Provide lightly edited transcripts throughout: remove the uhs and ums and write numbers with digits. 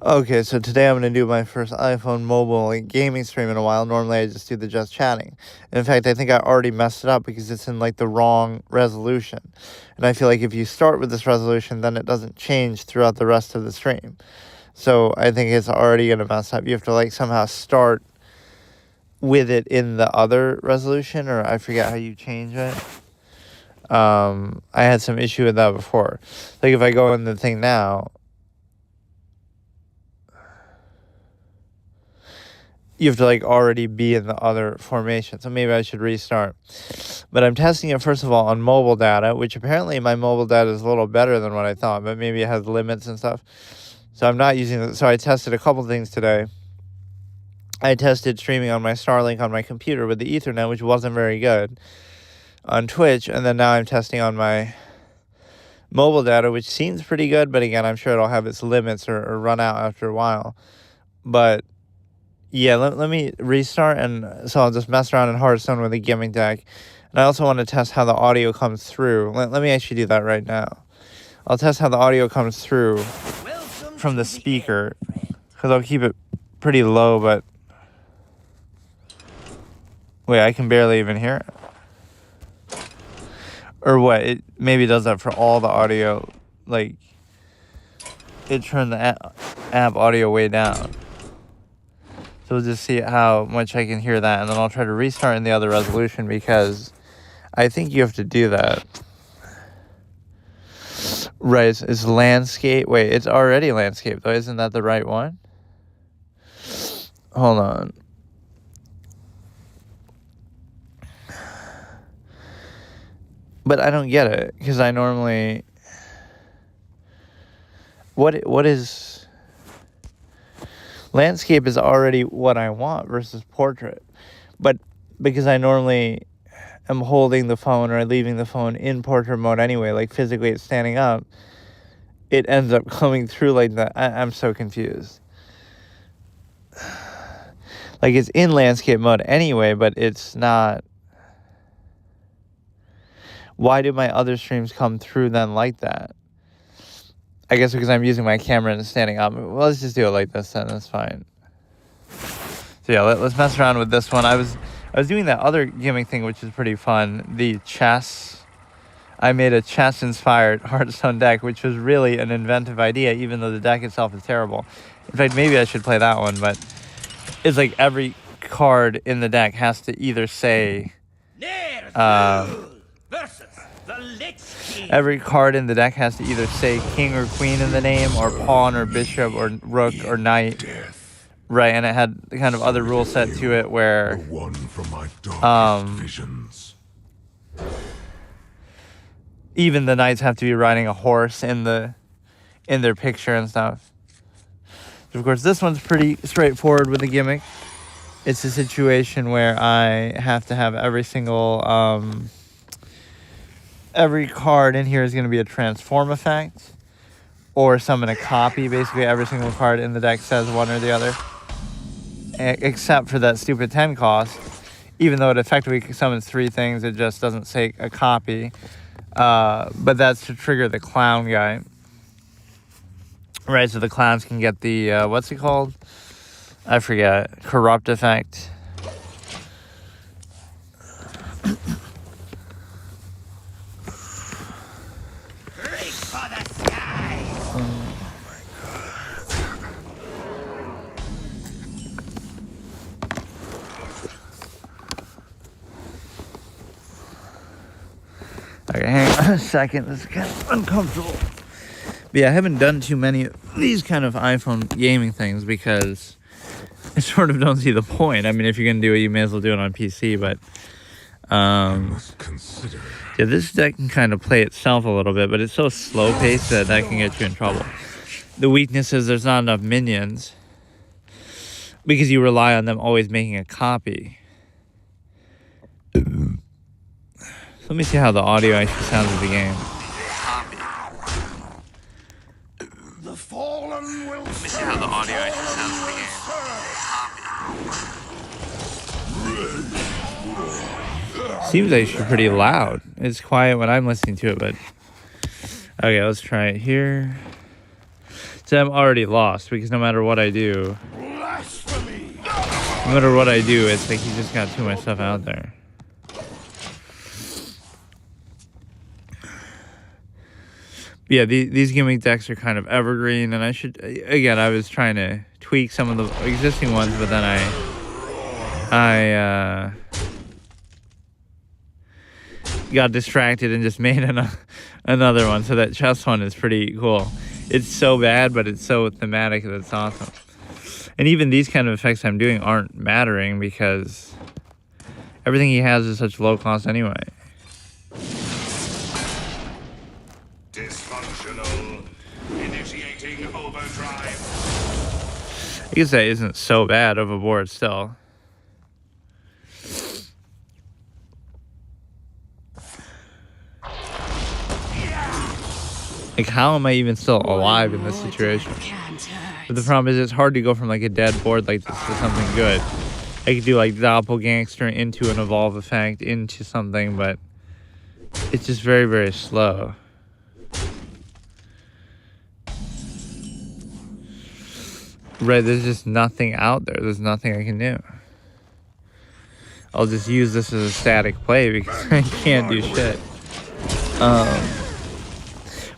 Okay, so today I'm going to do my first iPhone mobile gaming stream in a while. Normally I just do the just chatting. In fact, I think I already messed it up because it's in like the wrong resolution. And I feel like if you start with this resolution, then it doesn't change throughout the rest of the stream. So I think it's already going to mess up. You have to like somehow start with it in the other resolution, or I forget how you change it. I had some issue with that before. Like if I go in the thing now, you have to like already be in the other formation. So maybe I should restart. But I'm testing it first of all on mobile data, which apparently my mobile data is a little better than what I thought, but maybe it has limits and stuff. So I'm not using it. So I tested a couple things today. I tested streaming on my Starlink on my computer with the Ethernet, which wasn't very good, on Twitch. And then now I'm testing on my mobile data, which seems pretty good. But again, I'm sure it'll have its limits or run out after a while. But yeah, let me restart, and so I'll just mess around in Hearthstone with a gimmick deck. And I also want to test how the audio comes through. Let me actually do that right now. I'll test how the audio comes through from the speaker, because I'll keep it pretty low, but... Wait, I can barely even hear it. Or what? It maybe does that for all the audio. Like, it turned the app audio way down. So we'll just see how much I can hear that, and then I'll try to restart in the other resolution, because I think you have to do that. Right, it's landscape. Wait, it's already landscape, though. Isn't that the right one? Hold on. But I don't get it, because I normally... What is... Landscape is already what I want versus portrait. But because I normally am holding the phone or leaving the phone in portrait mode anyway, like physically it's standing up, it ends up coming through like that. I'm so confused. Like it's in landscape mode anyway, but it's not. Why do my other streams come through then like that? I guess because I'm using my camera and standing up. Well, let's just do it like this then. That's fine. So yeah, let's mess around with this one. I was doing that other gimmick thing, which is pretty fun. The chess. I made a chess-inspired Hearthstone deck, which was really an inventive idea, even though the deck itself is terrible. In fact, maybe I should play that one, but it's like every card in the deck has to either say... Every card in the deck has to either say king or queen in the name, or pawn or bishop or rook or knight. Right, and it had the kind of other rule set to it where even the knights have to be riding a horse in their picture and stuff. So of course, this one's pretty straightforward with the gimmick. It's a situation where I have to have every single every card in here is going to be a transform effect, or summon a copy. Basically, every single card in the deck says one or the other, except for that stupid 10 cost. Even though it effectively summons 3 things, it just doesn't say a copy. But that's to trigger the clown guy. Right, so the clowns can get the, what's it called? I forget. Corrupt effect. Reach for the sky! Oh my god. Okay, hang on a second. This is kind of uncomfortable. But yeah, I haven't done too many of these kind of iPhone gaming things because I sort of don't see the point. I mean, if you're going to do it, you may as well do it on PC, but yeah, this deck can kind of play itself a little bit, but it's so slow-paced that can get you in trouble. The weakness is there's not enough minions because you rely on them always making a copy. So let me see how the audio actually sounds of the game. The fallen will Let me see how the audio actually sounds of the game. Seems actually pretty loud. It's quiet when I'm listening to it, but okay, let's try it here. So I'm already lost because no matter what I do, it's like he just got too much stuff out there. Yeah, these gimmick decks are kind of evergreen, and I was trying to tweak some of the existing ones, but then I got distracted and just made another one. So that chess one is pretty cool. It's so bad, but it's so thematic that it's awesome. And even these kind of effects I'm doing aren't mattering because everything he has is such low cost anyway. dysfunctional. Initiating overdrive. I guess that isn't so bad of a board still. Like, how am I even still alive in this situation? But the problem is it's hard to go from like a dead board like this to something good. I could do like Doppelgangster into an evolve effect into something, but it's just very, very slow. Right, there's just nothing out there. There's nothing I can do. I'll just use this as a static play because I can't do shit.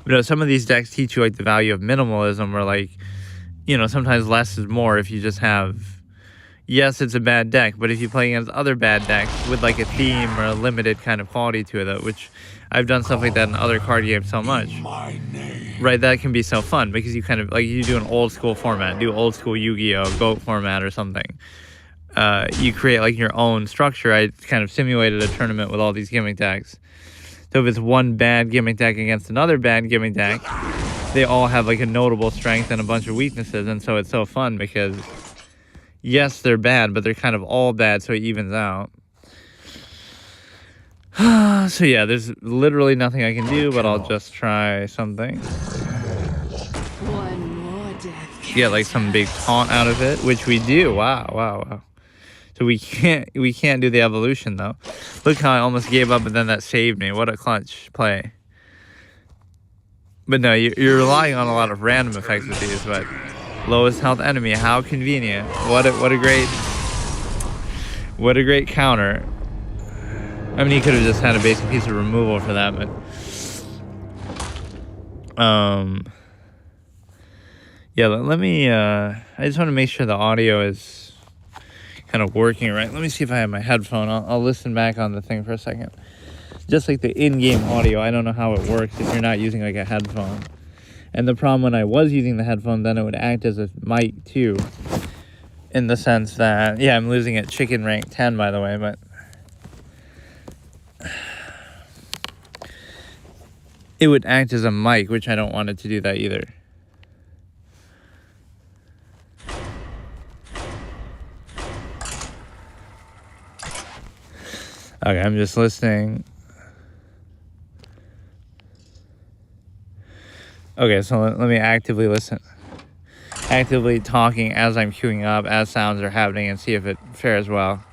But no, some of these decks teach you like the value of minimalism, where like, you know, sometimes less is more if you just have, yes, it's a bad deck, but if you play against other bad decks with like a theme or a limited kind of quality to it, which I've done stuff like that in other card games so much. Right, that can be so fun because you kind of, like, you do an old school format, do old school Yu-Gi-Oh! GOAT format or something. You create like your own structure. I kind of simulated a tournament with all these gimmick decks. So if it's one bad gimmick deck against another bad gimmick deck, they all have like a notable strength and a bunch of weaknesses, and so it's so fun because, yes, they're bad, but they're kind of all bad, so it evens out. So yeah, there's literally nothing I can do, but I'll just try something. One more death. Get like some big taunt out of it, which we do. Wow. So we can't do the evolution though. Look how I almost gave up, and then that saved me. What a clutch play. But no, you're relying on a lot of random effects with these. But lowest health enemy, how convenient. What a great counter. I mean, he could have just had a basic piece of removal for that, but yeah. Let me. I just want to make sure the audio is kind of working right. Let me see if I have my headphone. I'll listen back on the thing for a second. Just like the in-game audio, I don't know how it works if you're not using like a headphone. And the problem when I was using the headphone, then it would act as a mic too, in the sense that, yeah, I'm losing at chicken rank 10, by the way, but it would act as a mic, which I don't want it to do that either. Okay, I'm just listening. Okay, so let me actively listen. Actively talking as I'm queuing up, as sounds are happening, and see if it fares well.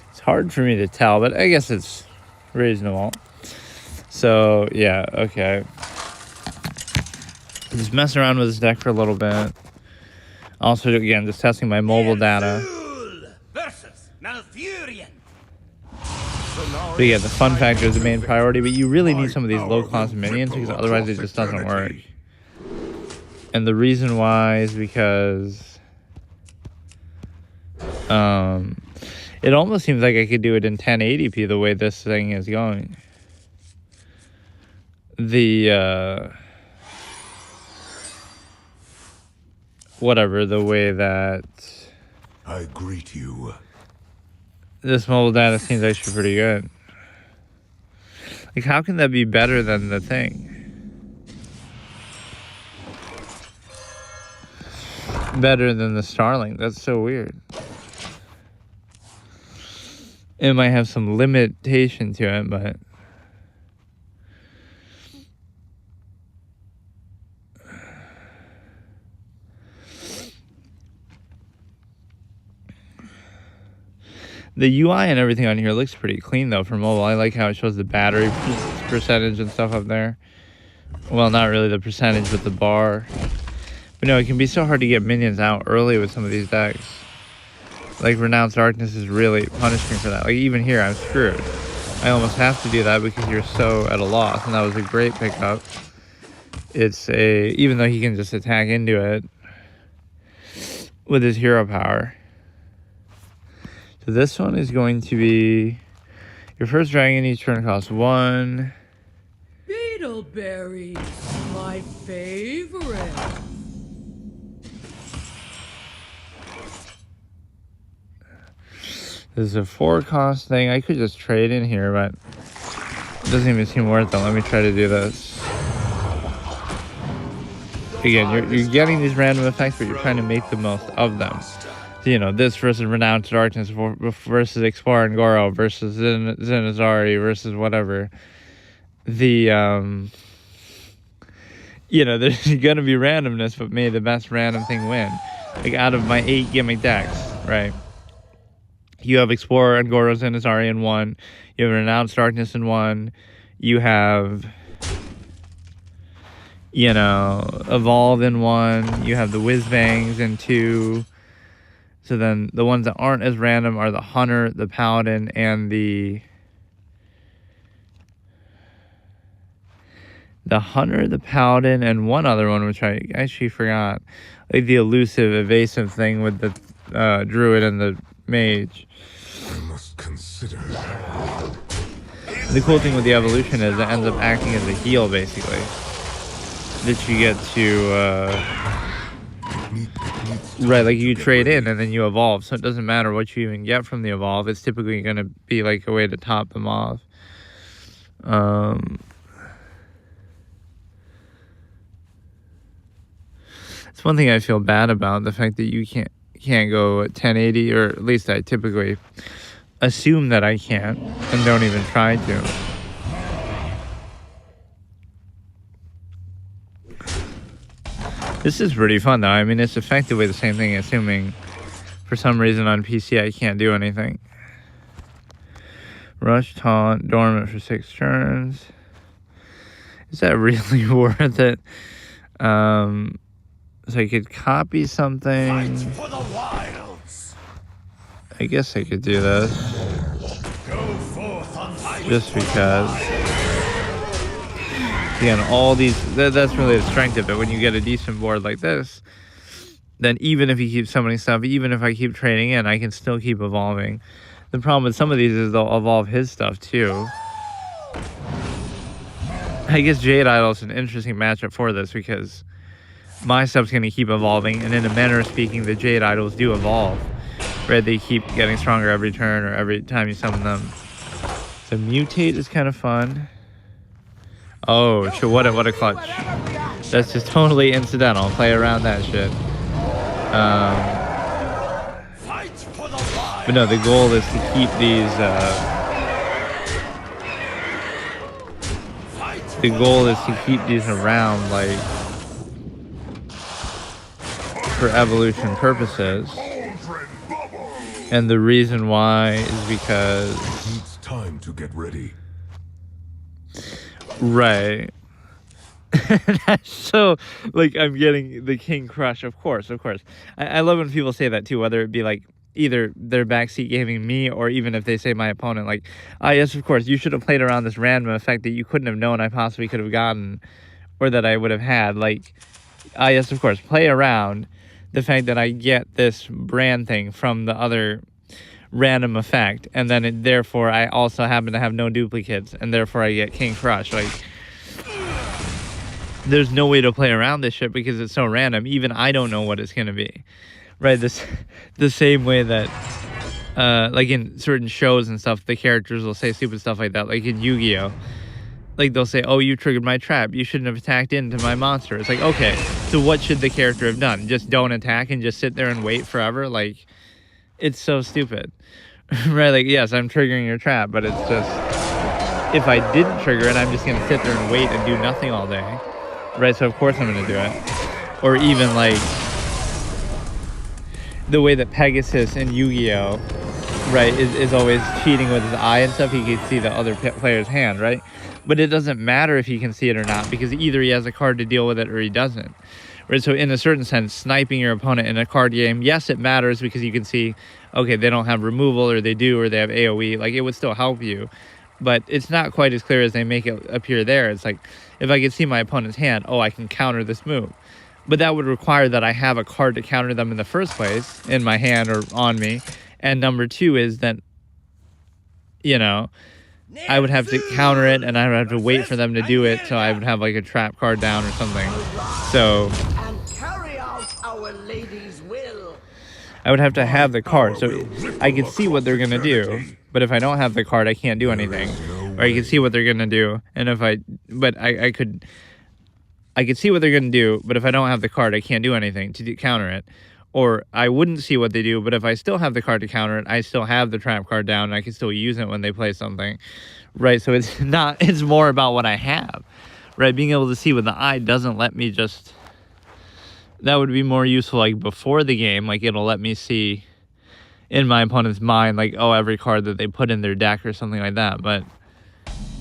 It's hard for me to tell, but I guess it's reasonable. So, yeah, okay. Just mess around with this deck for a little bit. Also, again, just testing my mobile data. Versus Malfurion. But yeah, the fun factor is the main priority, but you really need some of these low-cost minions because otherwise it just doesn't work. And the reason why is because it almost seems like I could do it in 1080p the way this thing is going. The whatever, the way that I greet you. this mobile data seems actually pretty good. Like, how can that be better than the thing? Better than the Starlink? That's so weird. It might have some limitation to it, but the UI and everything on here looks pretty clean, though, for mobile. I like how it shows the battery percentage and stuff up there. Well, not really the percentage, but the bar. But no, it can be so hard to get minions out early with some of these decks. Like, Renounced Darkness is really punishing for that. Like, even here, I'm screwed. I almost have to do that because you're so at a loss, and that was a great pickup. It's a... Even though he can just attack into it with his hero power. So this one is going to be... Your first dragon each turn costs 1. Beetleberries, my favorite. This is a 4-cost thing. I could just trade in here, but it doesn't even seem worth it. Let me try to do this. Again, you're getting these random effects, but you're trying to make the most of them. So, you know, this versus Renounced Darkness versus Explorer and Goro versus Zenazari versus whatever. The, you know, there's going to be randomness, but may the best random thing win. Like, out of my 8 gimmick decks, right? You have Explorer and Goro Zenazari in 1. You have Renounced Darkness in 1. You have, you know, Evolve in 1. You have the Whizbangs in 2. So then the ones that aren't as random are the Hunter, the Paladin, and the Hunter, the Paladin, and one other one, which I actually forgot. Like the elusive, evasive thing with the Druid and the Mage. I must consider. The cool thing with the evolution is it ends up acting as a heal, basically. That you get to, right, like you trade in and then you evolve. So it doesn't matter what you even get from the evolve. It's typically going to be like a way to top them off. It's one thing I feel bad about, the fact that you can't go at 1080, or at least I typically assume that I can't and don't even try to. This is pretty fun, though. I mean, it's effectively the same thing, assuming for some reason on PC I can't do anything. Rush, Taunt, Dormant for 6 turns. Is that really worth it? So I could copy something. Fight for the wilds. I guess I could do this. Go forth on fight. Just because. Again, all these... That's really the strength of it. When you get a decent board like this, then even if you keep summoning stuff, even if I keep trading in, I can still keep evolving. The problem with some of these is they'll evolve his stuff too. I guess Jade Idol is an interesting matchup for this because my stuff's going to keep evolving, and in a manner of speaking, the Jade Idols do evolve. Right? They keep getting stronger every turn or every time you summon them. So Mutate is kind of fun. Oh, shit, what a clutch. That's just totally incidental. Play around that shit. Fight for the wilds. But no, the goal is to keep these. The goal is to keep these around, like, for evolution purposes. And the reason why is because It's time to get ready. right. That's so, like, I'm getting the king crush, of course. I love when people say that too, whether it be like either they're backseat gaming me or even if they say my opponent, like, ah, yes, of course, you should have played around this random effect that you couldn't have known I possibly could have gotten or that I would have had. Like, ah, yes, of course, play around the fact that I get this brand thing from the other random effect, and then therefore I also happen to have no duplicates, and therefore I get king crush. Like, there's no way to play around this shit because it's so random. Even I don't know what it's gonna be, right? The same way that like in certain shows and stuff, the characters will say stupid stuff like that. Like in Yu-Gi-Oh, like they'll say, oh, you triggered my trap, you shouldn't have attacked into my monster. It's like, okay, so what should the character have done? Just don't attack and just sit there and wait forever? Like, it's so stupid. Right? Like, yes, I'm triggering your trap, but it's just, if I didn't trigger it, I'm just gonna sit there and wait and do nothing all day. Right, so of course I'm gonna do it. Or even like the way that Pegasus in Yu-Gi-Oh, right, is always cheating with his eye and stuff. He can see the other player's hand, right? But it doesn't matter if he can see it or not, because either he has a card to deal with it or he doesn't. Right, so in a certain sense, sniping your opponent in a card game, yes, it matters because you can see, okay, they don't have removal, or they do, or they have AoE. Like, it would still help you. But it's not quite as clear as they make it appear there. It's like, if I can see my opponent's hand, oh, I can counter this move. But that would require that I have a card to counter them in the first place, in my hand or on me. And number two is that, you know, I would have to counter it, and I would have to wait for them to do it, so I would have like a trap card down or something. So And carry out our lady's will. I would have to have the card, so I can see what they're gonna do. But if I don't have the card, I can't do anything. Or I can see what they're gonna do, and if I could see what they're gonna do, but if I don't have the card, I can't do anything to counter it. Or I wouldn't see what they do, but if I still have the card to counter it, I still have the trap card down, and I can still use it when they play something, right? So it's not, it's more about what I have, right? Being able to see with the eye doesn't let me just, that would be more useful like before the game, like it'll let me see in my opponent's mind, like, oh, every card that they put in their deck or something like that. But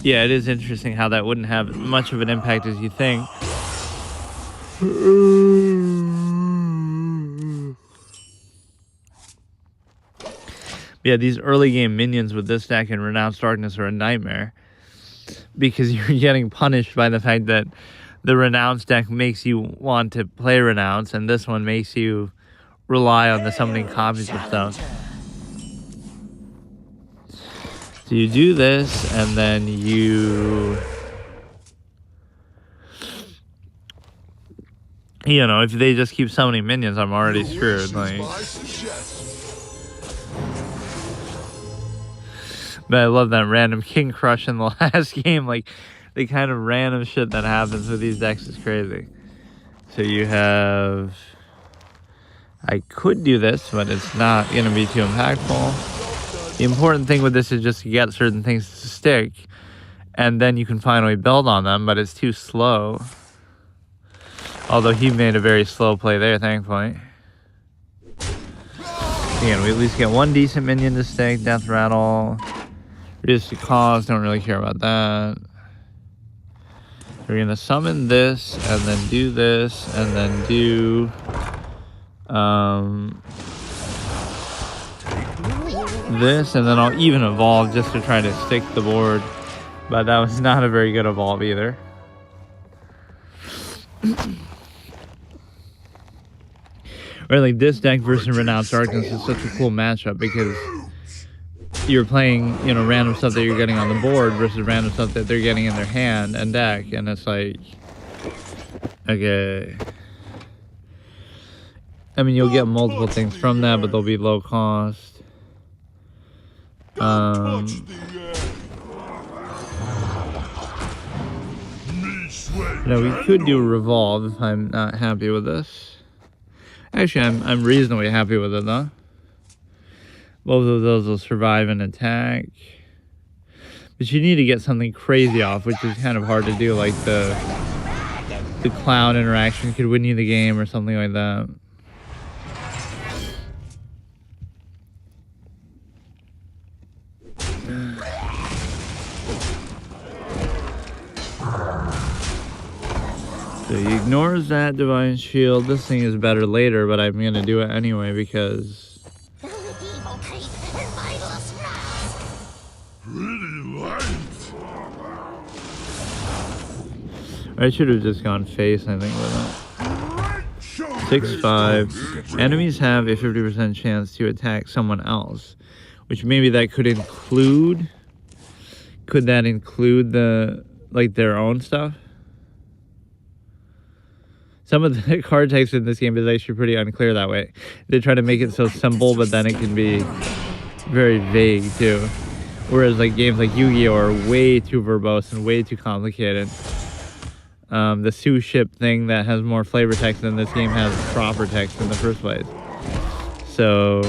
yeah, it is interesting how that wouldn't have much of an impact as you think. Yeah, these early game minions with this deck and Renounced Darkness are a nightmare, because you're getting punished by the fact that the Renounced deck makes you want to play Renounce, and this one makes you rely on the summoning copies of stuff. So you do this, and then you know, if they just keep summoning minions, I'm already screwed. Like, but I love that random king crush in the last game. Like, the kind of random shit that happens with these decks is crazy. So you have, I could do this, but it's not going to be too impactful. The important thing with this is just to get certain things to stick, and then you can finally build on them, but it's too slow. Although he made a very slow play there, thankfully. Again, we at least get one decent minion to stick. Death Rattle. Reduce the cost, don't really care about that. We're going to summon this, and then do this, and then do this, and then I'll even evolve just to try to stick the board. But that was not a very good evolve either. Or like this deck versus Renounced Darkness is such a cool matchup, because you're playing, you know, random stuff that you're getting on the board versus random stuff that they're getting in their hand and deck, and it's like, okay. I mean, you'll get multiple things from that, but they'll be low cost. Now we could do a revolve if I'm not happy with this. Actually, I'm reasonably happy with it though. Both of those will survive an attack. But you need to get something crazy off, which is kind of hard to do, like the clown interaction could win you the game or something like that. So he ignores that divine shield. This thing is better later, but I'm gonna do it anyway because I should have just gone face, I think, with it. 6-5. Enemies have a 50% chance to attack someone else, which maybe that could include. Could that include their own stuff? Some of the card text in this game is actually pretty unclear that way. They try to make it so simple, but then it can be very vague too. Whereas like games like Yu-Gi-Oh are way too verbose and way too complicated. The Sue ship thing that has more flavor text than this game has proper text in the first place. So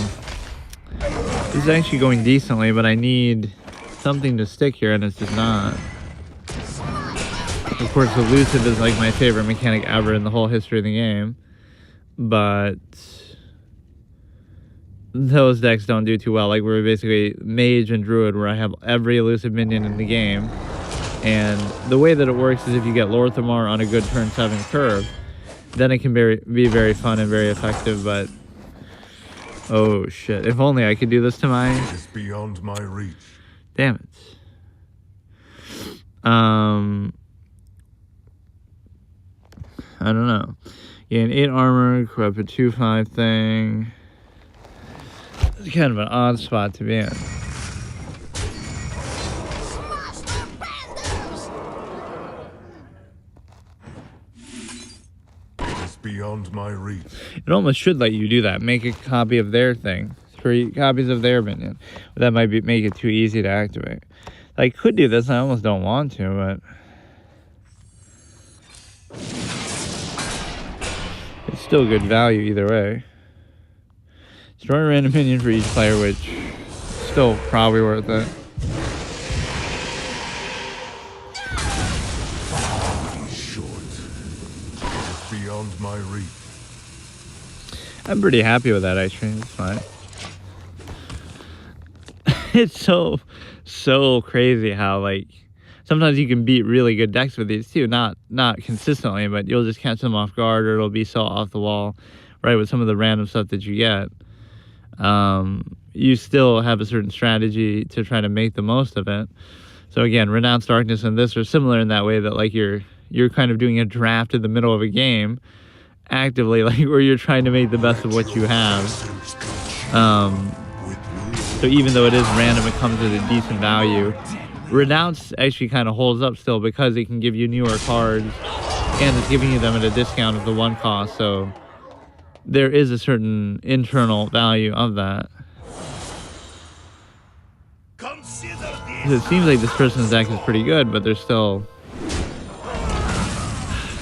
this is actually going decently, but I need something to stick here, and it's just not. Of course, elusive is like my favorite mechanic ever in the whole history of the game, but those decks don't do too well. Like we're basically mage and druid, where I have every elusive minion in the game. And the way that it works is if you get Lorthamar on a good turn 7 curve, then it can be very fun and very effective, but oh shit. If only I could do this to my... It's beyond my reach. Damn it. I don't know. Gain 8 armor, corrupt a 2-5 thing. It's kind of an odd spot to be in. Beyond my reach. It almost should let you do that. Make a copy of their thing. 3 copies of their minion. But that might make it too easy to activate. I could do this. I almost don't want to, but it's still good value either way. Destroy a random minion for each player, which is still probably worth it. Beyond my reach. I'm pretty happy with that, actually. It's fine. It's so crazy how, like, sometimes you can beat really good decks with these too. Not consistently, but you'll just catch them off guard, or it'll be so off the wall, right, with some of the random stuff that you get. You still have a certain strategy to try to make the most of it. So again, Renounced Darkness and this are similar in that way, that like you're kind of doing a draft in the middle of a game, actively, like where you're trying to make the best of what you have. So even though it is random, it comes with a decent value. Renounce actually kind of holds up still because it can give you newer cards, and it's giving you them at a discount of the 1 cost. So there is a certain internal value of that. It seems like this person's deck is pretty good, but there's still...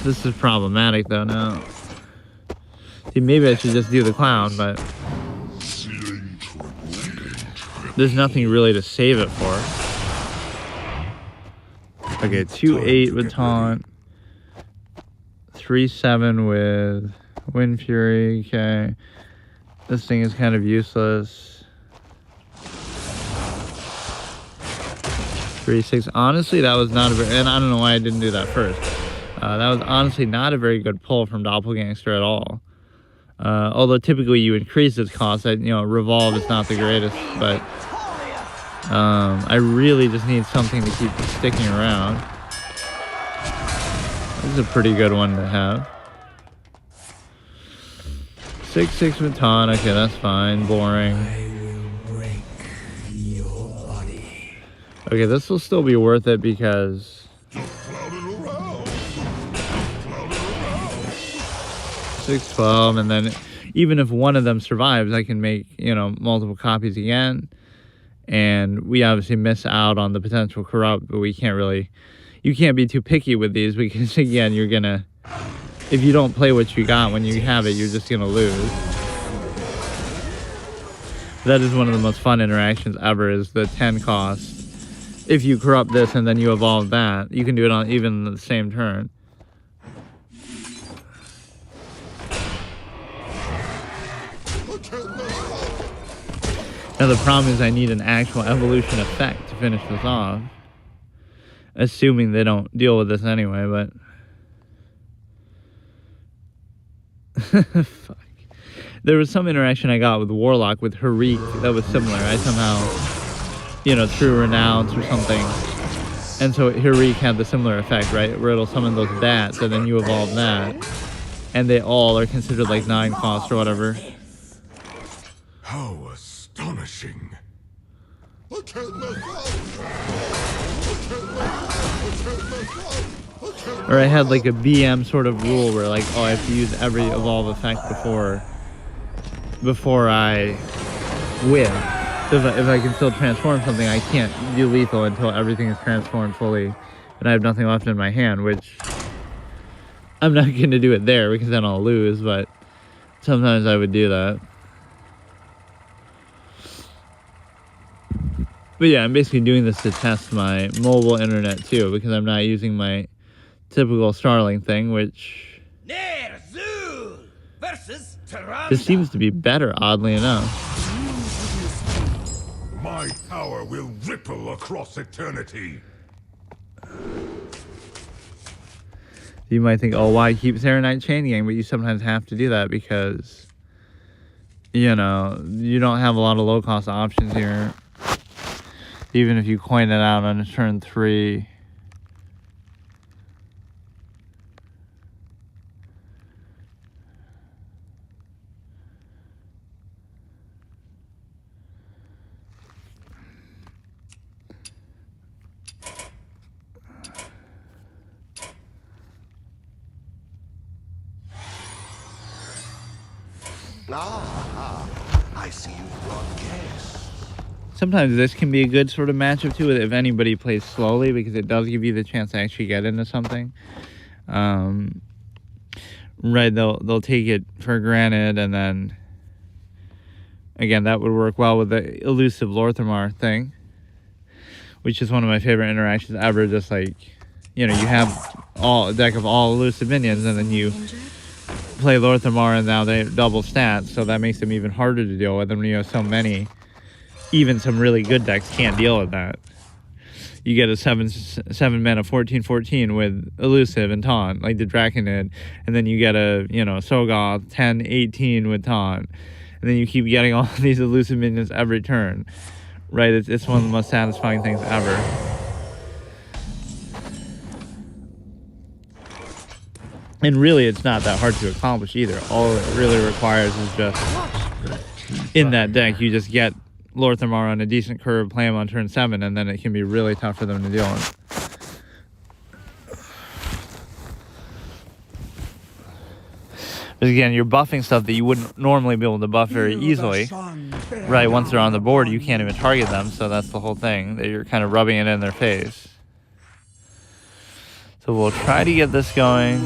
This is problematic though now. See, maybe I should just do the clown, but there's nothing really to save it for. Okay, 2-8 with taunt, 3-7 with Wind Fury. Okay, this thing is kind of useless. 3-6. Honestly, that was not a very, and I don't know why I didn't do that first. That was honestly not a very good pull from Doppelgangster at all. Although typically you increase its cost. Revolve is not the greatest, but I really just need something to keep sticking around. This is a pretty good one to have. 6-6 with taunt. Okay, that's fine. Boring. Okay, this will still be worth it because 6-12, and then even if one of them survives, I can make, multiple copies again. And we obviously miss out on the potential corrupt, but you can't be too picky with these, because again, you're gonna, if you don't play what you got when you have it, you're just gonna lose. That is one of the most fun interactions ever, is the 10 cost. If you corrupt this and then you evolve that, you can do it on even the same turn. Now the problem is I need an actual evolution effect to finish this off. Assuming they don't deal with this anyway, but... Fuck. There was some interaction I got with Warlock with Harik that was similar. I somehow, you know, threw Renounce or something. And so Harik had the similar effect, right? Where it'll summon those bats and then you evolve that. And they all are considered like 9 cost or whatever. How astonishing. Or I had like a BM sort of rule where like, oh, I have to use every evolve effect before I win. So if I can still transform something, I can't do lethal until everything is transformed fully and I have nothing left in my hand, which I'm not going to do it there because then I'll lose, but sometimes I would do that. But yeah, I'm basically doing this to test my mobile internet too, because I'm not using my typical Starlink thing, which Ner'zhul versus Tyrande. this seems to be better, oddly enough. My power will ripple across eternity. You might think, oh, why keep Serenite Chain Gang? But you sometimes have to do that because, you know, you don't have a lot of low-cost options here. Even if you coin it out on turn 3. I see you brought guests. Sometimes this can be a good sort of matchup too, if anybody plays slowly, because it does give you the chance to actually get into something. Right, they'll take it for granted, and then again, that would work well with the elusive Lorthamar thing, which is one of my favorite interactions ever. Just like, you know, you have a deck of all elusive minions, and then you play Lorthamar, and now they have double stats, so that makes them even harder to deal with. And when you have so many, even some really good decks can't deal with that. You get a 7 mana 14/14 with elusive and taunt, like the Draconid, and then you get a, you know, Sogoth 10/18 with taunt, and then you keep getting all these elusive minions every turn, right? It's one of the most satisfying things ever. And really, it's not that hard to accomplish either. All it really requires is just, in that deck, you just get Lorthamar on a decent curve, play him on turn 7, and then it can be really tough for them to deal with. But again, you're buffing stuff that you wouldn't normally be able to buff very easily. Right, once they're on the board, you can't even target them, so that's the whole thing, that you're kind of rubbing it in their face. So we'll try to get this going.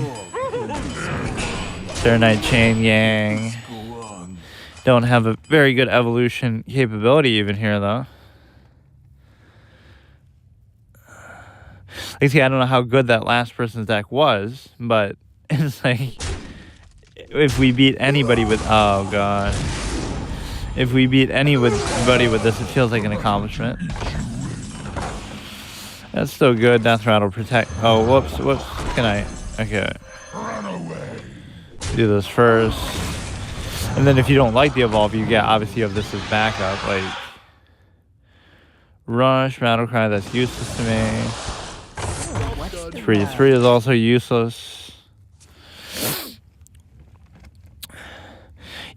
Serenite Chain Gang. Don't have a very good evolution capability even here, though. Like, see, I don't know how good that last person's deck was, but it's like, if we beat anybody with, oh god, if we beat anybody with this, it feels like an accomplishment. That's still good. Death Rattle protect. Oh, whoops. Can I? Okay. Do this first. And then if you don't like the evolve, you get, obviously, you have this as backup. Like, Rush, Battlecry, that's useless to me. 3/3 is also useless.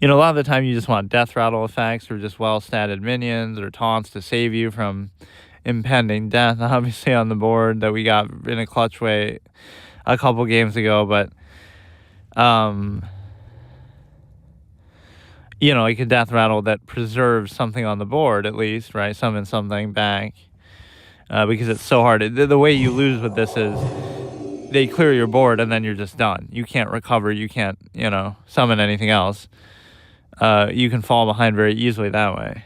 You know, a lot of the time you just want Death Rattle effects or just well-statted minions or taunts to save you from impending death, obviously, on the board that we got in a clutch way a couple games ago. But you know, like a Death Rattle that preserves something on the board, at least, right? Summon something back. Because it's so hard. The way you lose with this is they clear your board and then you're just done. You can't recover. You can't, you know, summon anything else. You can fall behind very easily that way.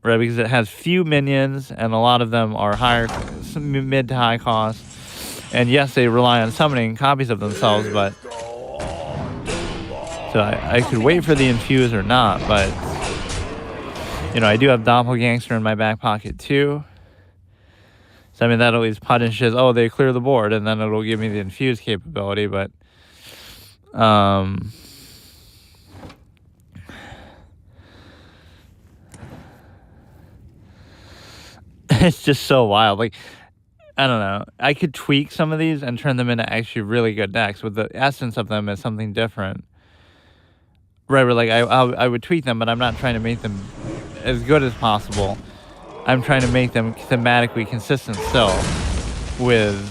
right? Because it has few minions, and a lot of them are higher, mid to high cost. And yes, they rely on summoning copies of themselves, but so I could wait for the infuse or not, but you know, I do have Doppelgangster in my back pocket too. So I mean, that at least punishes, oh, they clear the board, and then it'll give me the infuse capability, but it's just so wild. Like, I don't know. I could tweak some of these and turn them into actually really good decks, with the essence of them as something different. Right, where like I would tweak them, but I'm not trying to make them as good as possible. I'm trying to make them thematically consistent still with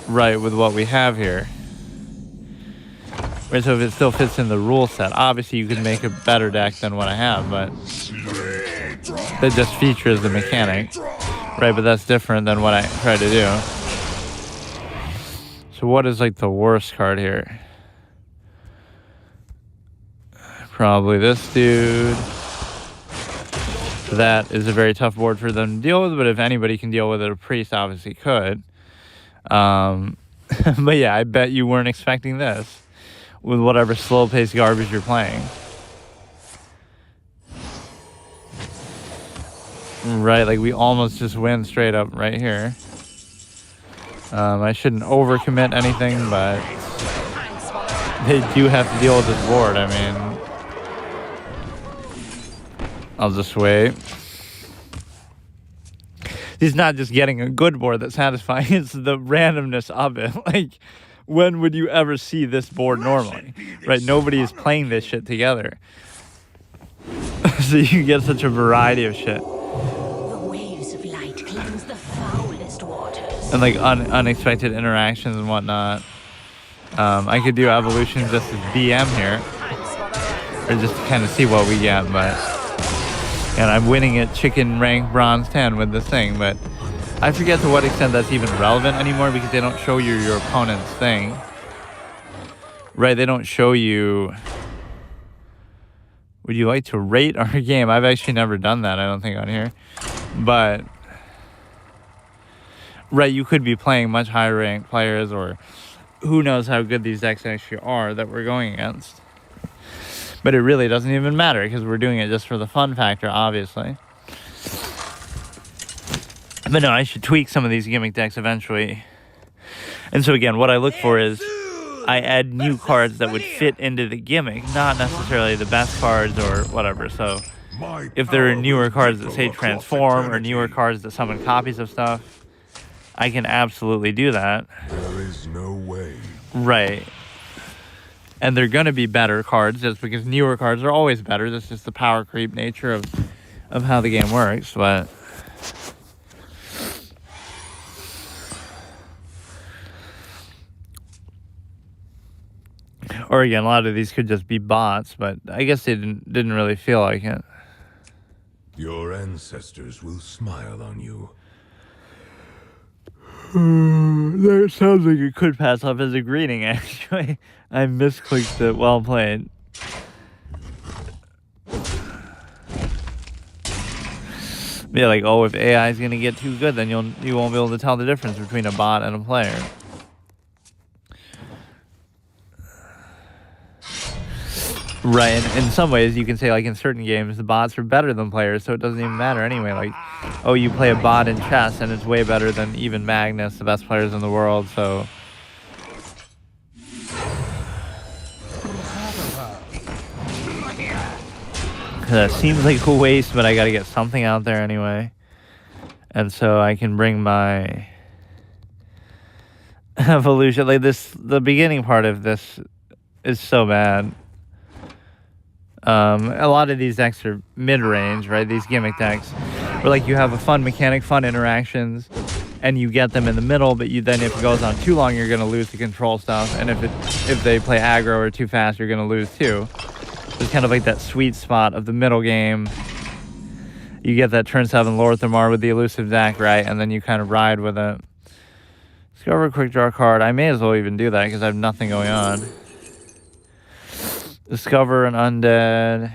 what we have here. Right, so if it still fits in the rule set, obviously you could make a better deck than what I have, but that just features the mechanic. Right, but that's different than what I try to do. So what is like the worst card here? Probably this dude. That is a very tough board for them to deal with, but if anybody can deal with it, a priest obviously could. But yeah, I bet you weren't expecting this with whatever slow-paced garbage you're playing. Right, like we almost just win straight up right here. I shouldn't overcommit anything, but they do have to deal with this board. I mean, I'll just wait. He's not just getting a good board that's satisfying, it's the randomness of it. Like, when would you ever see this board normally? Right, nobody is playing this shit together. So you get such a variety of shit. And like unexpected interactions and whatnot. I could do evolution just as BM here, or just to kind of see what we get. But and I'm winning at chicken rank bronze 10 with this thing, but I forget to what extent that's even relevant anymore, because they don't show you your opponent's thing. Right? They don't show you. Would you like to rate our game? I've actually never done that, I don't think, on here, but. Right, you could be playing much higher ranked players, or who knows how good these decks actually are that we're going against. But it really doesn't even matter, because we're doing it just for the fun factor, obviously. But no, I should tweak some of these gimmick decks eventually. And so again, what I look for is I add new cards that would fit into the gimmick, not necessarily the best cards or whatever. So if there are newer cards that say transform, or newer cards that summon copies of stuff, I can absolutely do that. There is no way. Right. And they're going to be better cards, just because newer cards are always better. That's just the power creep nature of how the game works. But or again, a lot of these could just be bots, but I guess they didn't really feel like it. Your ancestors will smile on you. That sounds like it could pass off as a greeting, actually. I misclicked it. Well played. Yeah, like, oh, if AI is gonna get too good, then you won't be able to tell the difference between a bot and a player. Right, and in some ways you can say, like, in certain games the bots are better than players, so it doesn't even matter anyway. Like, oh, you play a bot in chess and it's way better than even Magnus, the best players in the world, so that seems like a waste, but I gotta get something out there anyway. And so I can bring my evolution. Like, the beginning part of this is so bad. A lot of these decks are mid-range, right? These gimmick decks, where like you have a fun mechanic, fun interactions, and you get them in the middle. But then if it goes on too long, you're gonna lose the control stuff, and if they play aggro or too fast, you're gonna lose too. It's kind of like that sweet spot of the middle game. You get that turn 7 Lord Thamar with the elusive deck, right? And then you kind of ride with it. Discover a quick draw card. I may as well even do that because I have nothing going on. Discover an undead.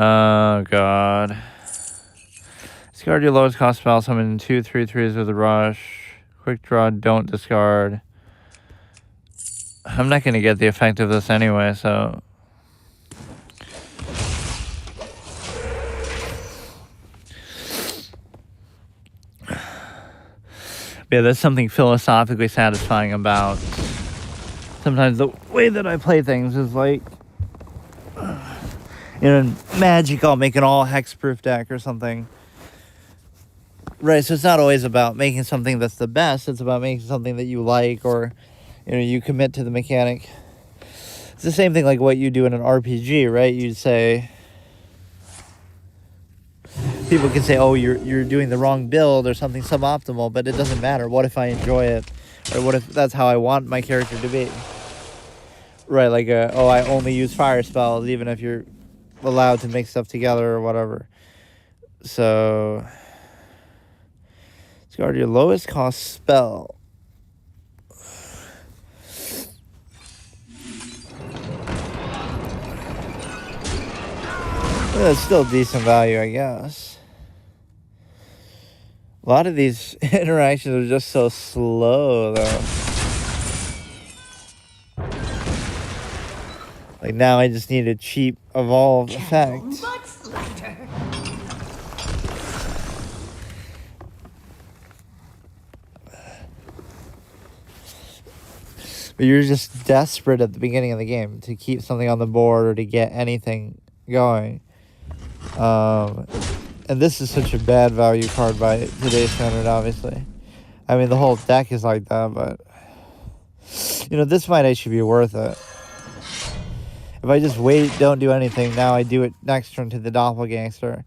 Oh, God. Discard your lowest cost spell, summon 2 3/3s with a rush. Quick draw, don't discard. I'm not going to get the effect of this anyway, so... Yeah, there's something philosophically satisfying about... Sometimes the way that I play things is like... In Magic, I'll make an all hexproof deck or something. Right, so it's not always about making something that's the best. It's about making something that you like, or, you know, you commit to the mechanic. It's the same thing like what you do in an RPG, right? You'd say... People can say, oh, you're doing the wrong build or something suboptimal, but it doesn't matter. What if I enjoy it? Or what if that's how I want my character to be? Right, like, oh, I only use fire spells, even if you're allowed to mix stuff together or whatever. So, discard your lowest cost spell. Well, that's still decent value, I guess. A lot of these interactions are just so slow, though. Like, now I just need a cheap evolved effect. Much lighter. But you're just desperate at the beginning of the game to keep something on the board or to get anything going. And this is such a bad value card by today's standard, obviously. I mean, the whole deck is like that, but... You know, this might actually be worth it. If I just wait, don't do anything, now I do it next turn to the Doppelgangster.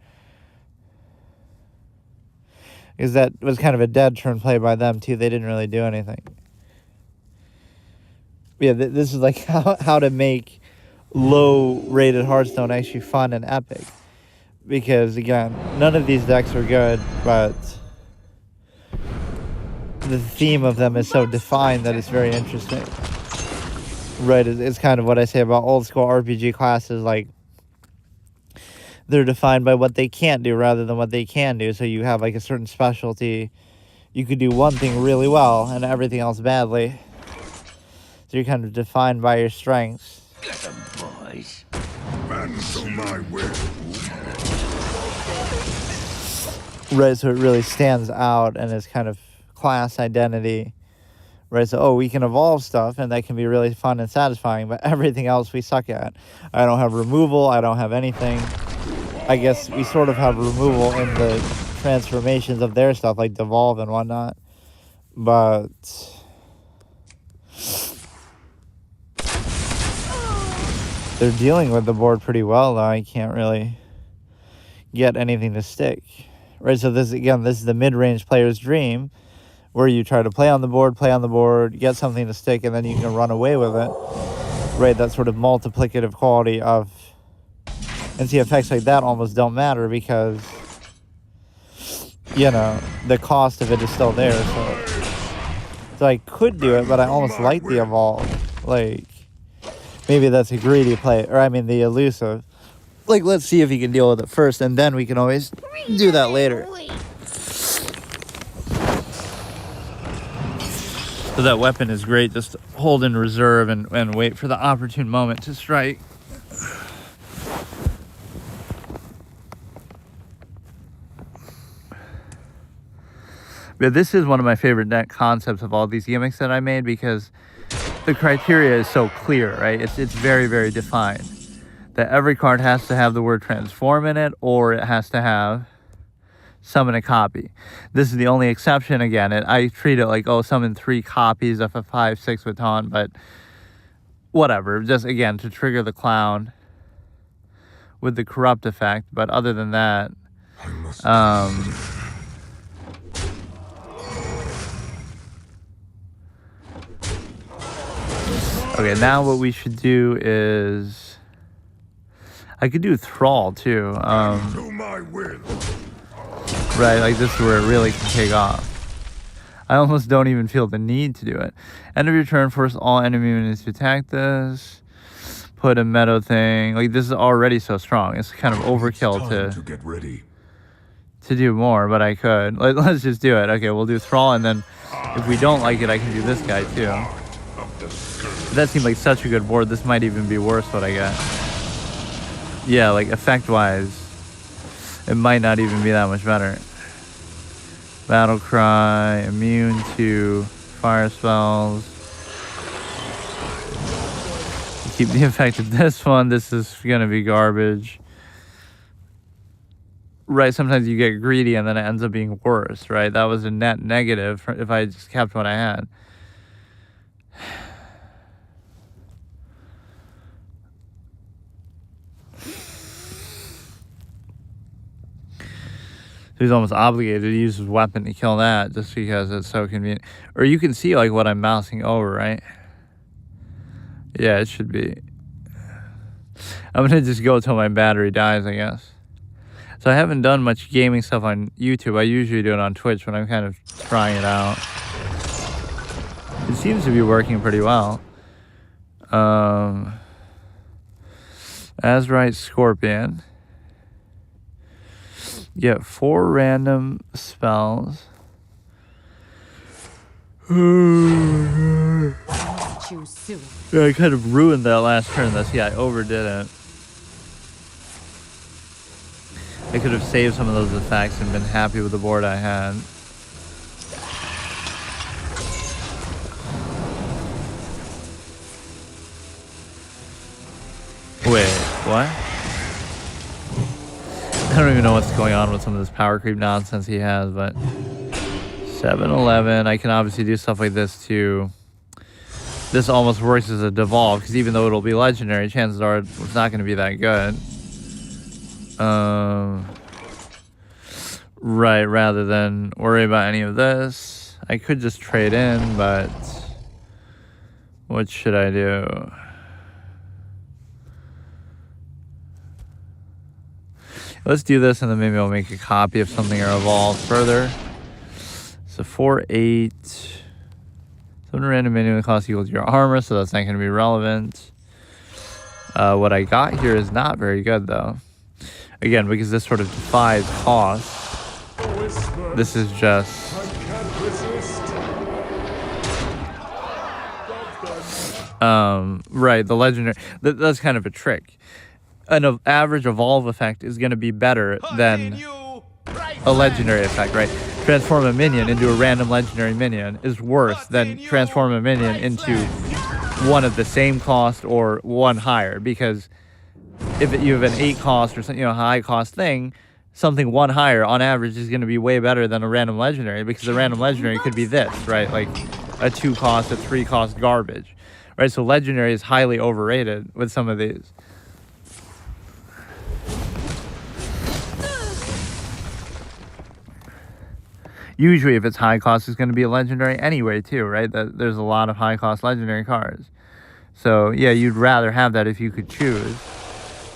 Because that was kind of a dead turn play by them, too. They didn't really do anything. Yeah, this is like how to make low-rated Hearthstone actually fun and epic. Because, again, none of these decks are good, but the theme of them is so defined that it's very interesting. Right, it's kind of what I say about old-school RPG classes, like, they're defined by what they can't do rather than what they can do. So you have, like, a certain specialty. You could do one thing really well and everything else badly. So you're kind of defined by your strengths. Get them, boys. Man to my will. Right, so it really stands out and is kind of class identity. Right, so, oh, we can evolve stuff, and that can be really fun and satisfying, but everything else we suck at. I don't have removal, I don't have anything. I guess we sort of have removal in the transformations of their stuff, like devolve and whatnot. But... they're dealing with the board pretty well, though. I can't really get anything to stick. Right, so this, again, this is the mid-range player's dream, where you try to play on the board, get something to stick, and then you can run away with it. Right, that sort of multiplicative quality of... And see, effects like that almost don't matter because, you know, the cost of it is still there. So I could do it, but I almost like the evolve. Like, maybe that's a greedy play, or I mean the elusive. Like, let's see if he can deal with it first, and then we can always do that later. So that weapon is great, just hold in reserve and wait for the opportune moment to strike. But this is one of my favorite deck concepts of all these gimmicks that I made because the criteria is so clear, right? It's very, very defined. That every card has to have the word transform in it, or it has to have summon a copy. This is the only exception. Again, I treat it like, oh, summon 3 copies of a 5/6 with taunt, but whatever. Just, again, to trigger the clown with the corrupt effect. But other than that, okay, now what we should do is... I could do Thrall, too. To my will. Right, like this is where it really can take off. I almost don't even feel the need to do it. End of your turn, force all enemy units to attack this. put a meadow thing. Like, this is already so strong. It's kind of overkill to get ready. to do more, but I could. Let's just do it. Okay, we'll do Thrall, and then if we don't like it, I can do this guy too. But that seemed like such a good board. This might even be worse what I got. Yeah, like effect-wise, it might not even be that much better. Battle Cry, immune to fire spells. Keep the effect of this one. This is gonna be garbage. Right, sometimes you get greedy and then it ends up being worse, right? That was a net negative if I just kept what I had. He's almost obligated to use his weapon to kill that just because it's so convenient. Or you can see like what I'm mousing over, right? Yeah, it should be. I'm gonna just go till my battery dies, I guess. So I haven't done much gaming stuff on YouTube. I usually do it on Twitch, but I'm kind of trying it out. It seems to be working pretty well. Azurite Scorpion. Get 4 random spells. Choose soon. Yeah, I kind of ruined that last turn. Yeah, I overdid it. I could have saved some of those effects and been happy with the board I had. Wait, what? I don't even know what's going on with some of this power creep nonsense he has, but 7-11, I can obviously do stuff like this too. This almost works as a devolve, because even though it'll be legendary, chances are it's not going to be that good. Right, rather than worry about any of this. I could just trade in, but what should I do? Let's do this, and then maybe I'll make a copy of something or evolve further. So 4-8. 7 random minion cost equal to your armor, so that's not going to be relevant. What I got here is not very good, though. Again, because this sort of defies cost. This is just... right, the legendary... That's kind of a trick. An average evolve effect is going to be better than a legendary effect, right? Transform a minion into a random legendary minion is worse than transform a minion into one of the same cost or one higher, because if you have an 8 cost or something, a high cost thing, something 1 higher on average is going to be way better than a random legendary, because a random legendary could be this, right? Like a 2 cost, a 3 cost garbage, right? So legendary is highly overrated with some of these. Usually, if it's high cost, it's going to be a legendary anyway, too, right? There's a lot of high cost legendary cards. So, yeah, you'd rather have that if you could choose.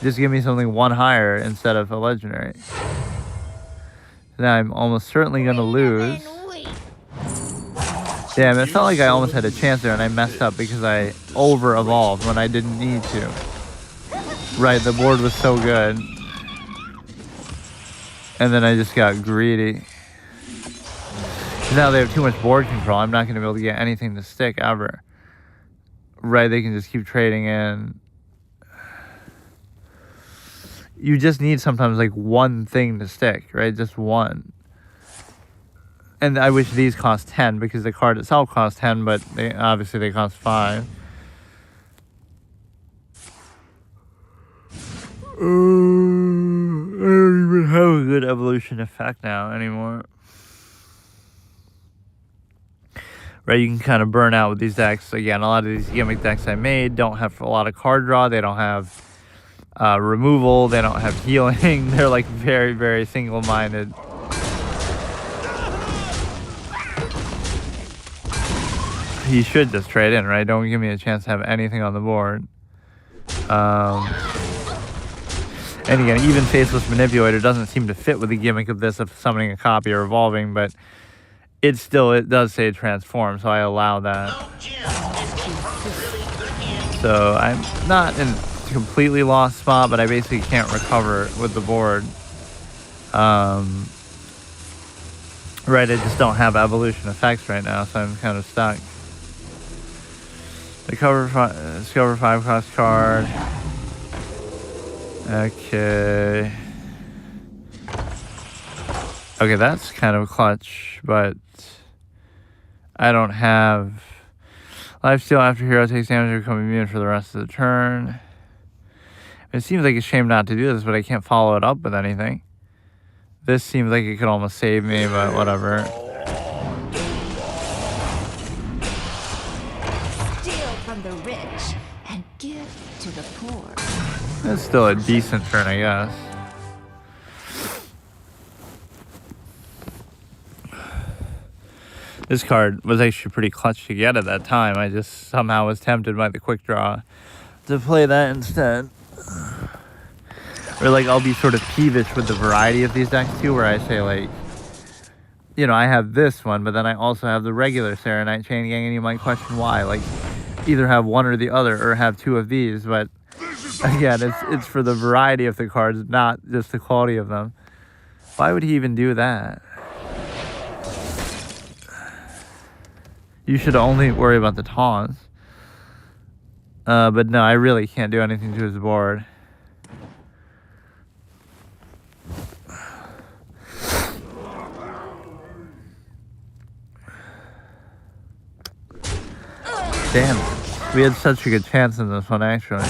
Just give me something 1 higher instead of a legendary. Now I'm almost certainly going to lose. Damn, it felt like I almost had a chance there, and I messed up because I over-evolved when I didn't need to. Right, the board was so good. And then I just got greedy. Now they have too much board control. I'm not going to be able to get anything to stick ever. Right, they can just keep trading in. You just need sometimes like 1 thing to stick, right? Just 1. And I wish these cost 10 because the card itself costs 10, but obviously they cost 5. I don't even have a good evolution effect now anymore. Right, you can kind of burn out with these decks. Again, a lot of these gimmick decks I made don't have a lot of card draw. They don't have removal. They don't have healing. They're like very, very single-minded. He should just trade in, right? Don't give me a chance to have anything on the board. And again, even Faceless Manipulator doesn't seem to fit with the gimmick of this of summoning a copy or evolving, but it does say transform, so I allow that. So I'm not in completely lost spot, but I basically can't recover with the board. Right, I just don't have evolution effects right now, so I'm kind of stuck. Discover 5 cost card. Okay. Okay, that's kind of clutch, but I don't have lifesteal after hero takes damage or become immune for the rest of the turn. It seems like a shame not to do this, but I can't follow it up with anything. This seems like it could almost save me, but whatever. Steal from the rich and give to the poor. It's still a decent turn, I guess. This card was actually pretty clutch to get at that time. I just somehow was tempted by the quick draw to play that instead. Or like I'll be sort of peevish with the variety of these decks too, where I say like, you know, I have this one, but then I also have the regular Serenite Chain Gang, and you might question why. Like, either have one or the other, or have two of these, but again, it's for the variety of the cards, not just the quality of them. Why would he even do that? You should only worry about the taunts. But no, I really can't do anything to his board. Damn it. We had such a good chance in this one, actually.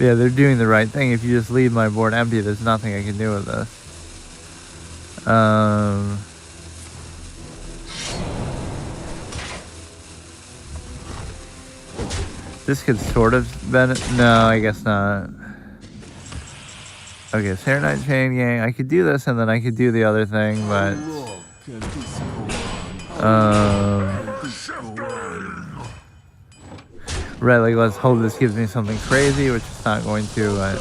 Yeah, they're doing the right thing. If you just leave my board empty, there's nothing I can do with this. This could sort of benefit. No, I guess not. Okay, Serenite Chain Gang. I could do this, and then I could do the other thing, but right, like let's hope this gives me something crazy, which it's not going to.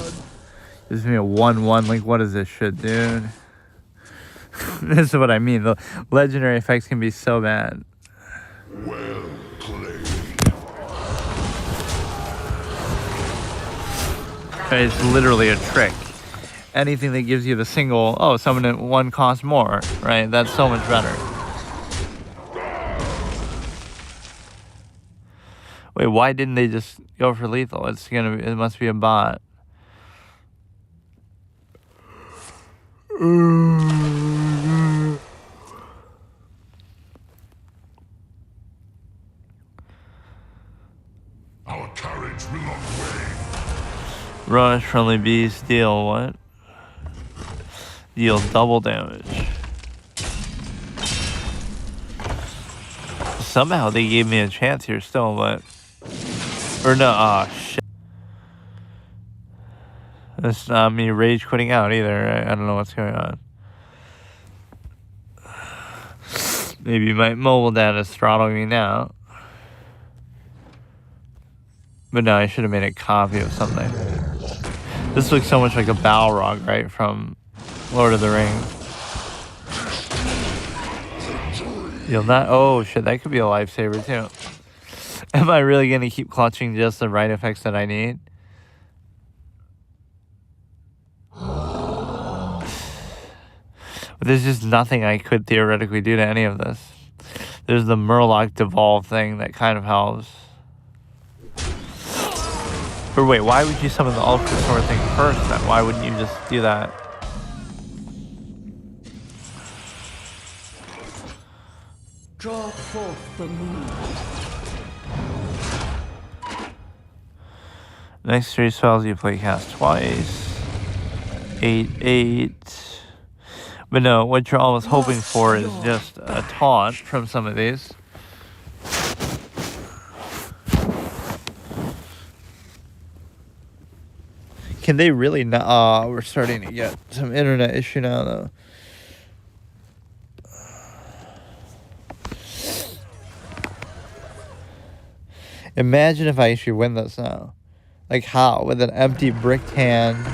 Gives me a 1/1. Like, what is this shit, dude? This is what I mean. The legendary effects can be so bad. Well played. It's literally a trick. Anything that gives you the single, oh, summon it one cost more, right? That's so much better. Wait, why didn't they just go for lethal? It must be a bot. Our courage will not wane. Rush, friendly beast, deal what? Deal double damage. Somehow they gave me a chance here still, but... Or no, ah, shit. That's not me rage quitting out either. I don't know what's going on. Maybe my mobile data is throttling me now. But no, I should have made a copy of something. This looks so much like a Balrog, right, from Lord of the Rings. You'll not... Oh, shit, that could be a lifesaver, too. Am I really going to keep clutching just the right effects that I need? There's just nothing I could theoretically do to any of this. There's the Murloc Devolve thing that kind of helps. But wait, why would you summon the Ultra Sword thing first then? Why wouldn't you just do that? Draw forth the moon. Next 3 spells you play cast twice. 8/8. But no, what you're almost hoping for is just a taunt from some of these. Can they really not? We're starting to get some internet issue now, though. Imagine if I actually win this now. Like, how? With an empty bricked hand.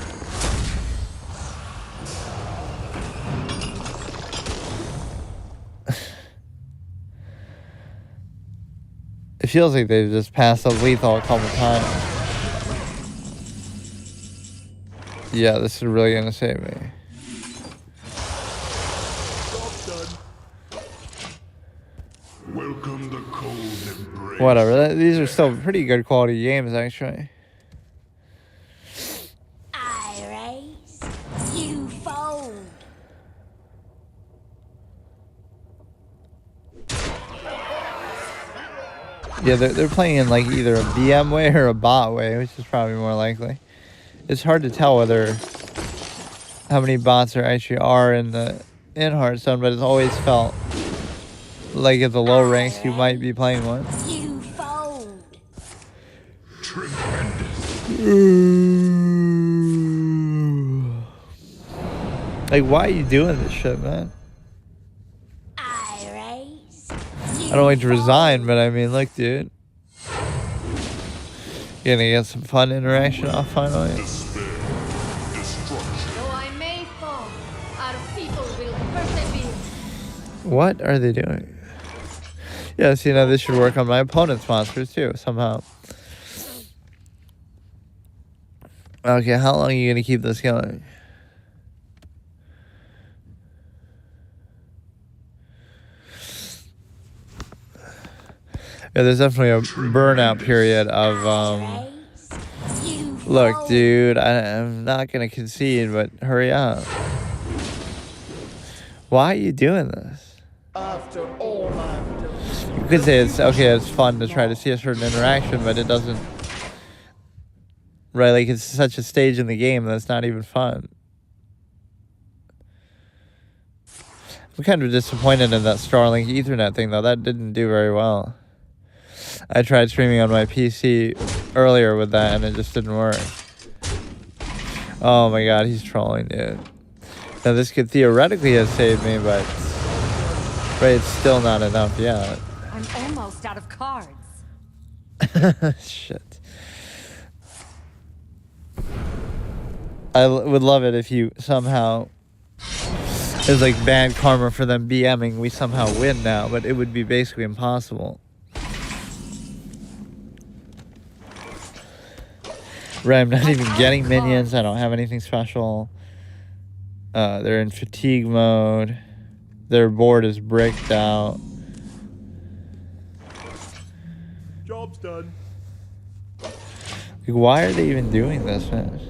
It feels like they've just passed up lethal a couple times. Yeah, this is really gonna save me. Welcome the cold embrace. Whatever. These are still pretty good quality games, actually. I raise, you fold. Yeah, they're playing in like either a BM way or a bot way, which is probably more likely. It's hard to tell how many bots there actually are in Hearthstone, but it's always felt like at the low ranks you might be playing one. You fold. Like, why are you doing this shit, man? I raise. I don't like to resign, but I mean, look, dude. You're gonna get some fun interaction off finally. Though I may fall, our people will persevere. What are they doing? Yeah, see, now this should work on my opponent's monsters too, somehow. Okay, how long are you gonna keep this going? Yeah, there's definitely a burnout period of, look, dude, I'm not gonna concede, but hurry up. Why are you doing this? After all I've done. You could say it's, okay, it's fun to try to see a certain interaction, but it doesn't, right, like, it's such a stage in the game that's not even fun. I'm kind of disappointed in that Starlink Ethernet thing, though. That didn't do very well. I tried streaming on my PC earlier with that, and it just didn't work. Oh my god, he's trolling, dude. Now, this could theoretically have saved me, but it's still not enough yet. I'm almost out of cards. Shit. I would love it if you somehow... It's like bad karma for them BMing. We somehow win now, but it would be basically impossible. Right, I'm not even getting minions. I don't have anything special. They're in fatigue mode. Their board is bricked out. Job's done. Like, why are they even doing this, man?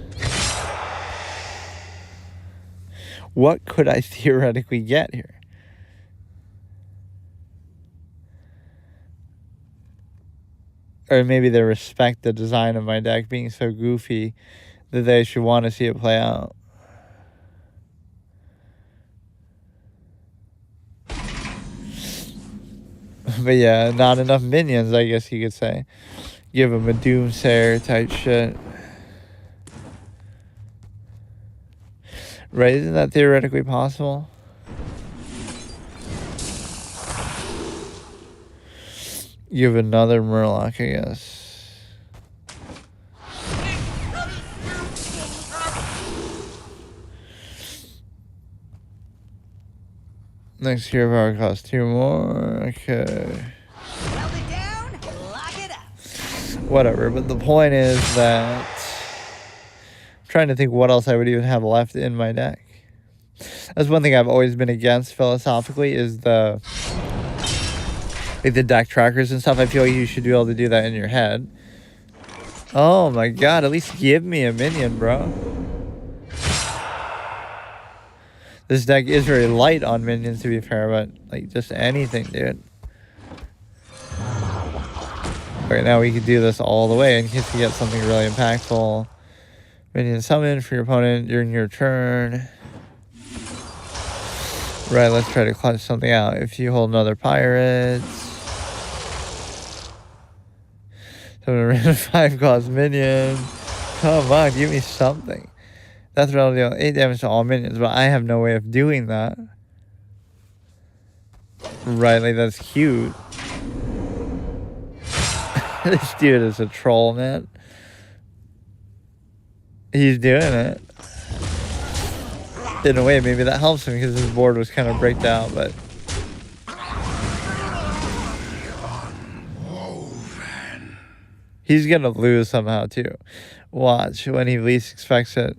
What could I theoretically get here? Or maybe they respect the design of my deck being so goofy that they should want to see it play out. But yeah, not enough minions, I guess you could say. Give them a Doomsayer type shit. Right, isn't that theoretically possible? Give another Murloc, I guess. Next hero power costs 2 more. Okay. Melt it down, lock it up. Whatever, but the point is that I'm trying to think what else I would even have left in my deck. That's one thing I've always been against philosophically is the deck trackers and stuff. I feel like you should be able to do that in your head. Oh my god, at least give me a minion, bro. This deck is very light on minions, to be fair, but like just anything, dude. Right now we could do this all the way in case we get something really impactful. Minion summon for your opponent during your turn. Right, let's try to clutch something out. If you hold another pirate. Summon a random 5-cost minion. Come on, give me something. That's will deal 8 damage to all minions, but I have no way of doing that. Right, like that's cute. This dude is a troll, man. He's doing it. In a way, maybe that helps him because his board was kind of bricked out, but... He's gonna lose somehow too. Watch when he least expects it.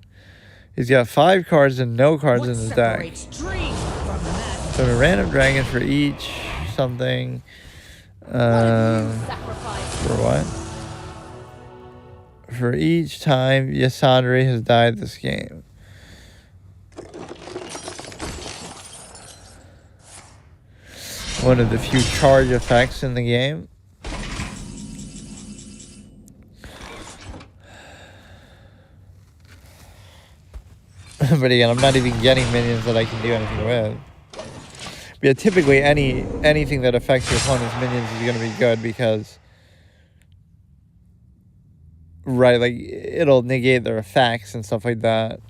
He's got 5 cards and no cards What in his deck. separates dreams from that? So a random dragon for each something. Sacrifice. For what? For each time Yasandri has died this game. One of the few charge effects in the game. But again, I'm not even getting minions that I can do anything with. But yeah, typically anything that affects your opponent's minions is going to be good because, right, like it'll negate their effects and stuff like that.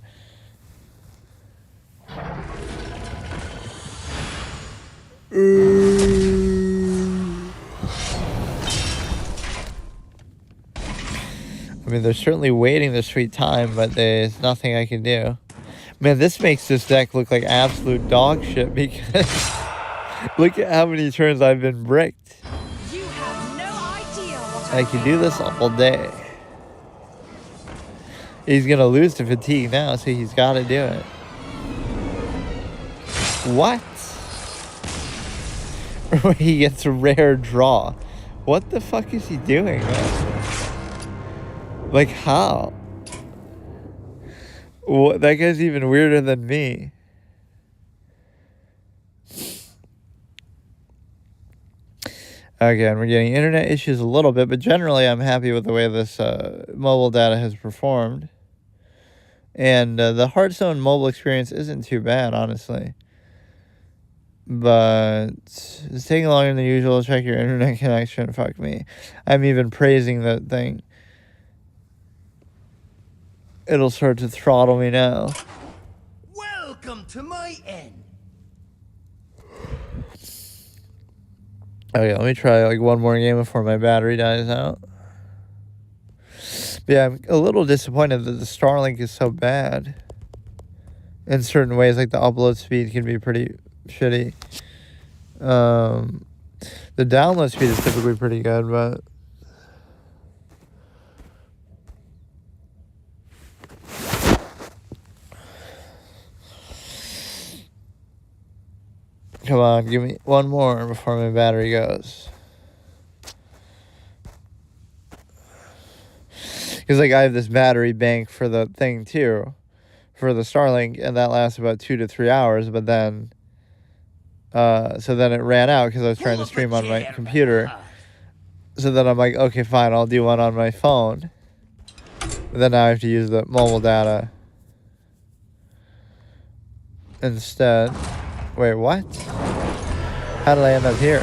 I mean, they're certainly waiting their sweet time, but there's nothing I can do. Man, this makes this deck look like absolute dog shit because look at how many turns I've been bricked. You have no idea what I can do this all day. He's gonna lose to fatigue now, so he's gotta do it. What? He gets a rare draw. What the fuck is he doing, man? Like, how? What? That guy's even weirder than me. Again, we're getting internet issues a little bit, but generally I'm happy with the way this mobile data has performed. And the Hearthstone mobile experience isn't too bad, honestly. But it's taking longer than usual. Check your internet connection. Fuck me. I'm even praising that thing. It'll start to throttle me now. Welcome to my end. Okay, let me try like one more game before my battery dies out. But yeah, I'm a little disappointed that the Starlink is so bad. In certain ways, like the upload speed can be pretty shitty. The download speed is typically pretty good, but come on, give me one more before my battery goes. Because like I have this battery bank for the thing too, for the Starlink, and that lasts about 2 to 3 hours. But then, so then it ran out because I was trying to stream on my computer. So then I'm like, okay, fine, I'll do one on my phone. But then now I have to use the mobile data instead. Wait, what? How did I end up here?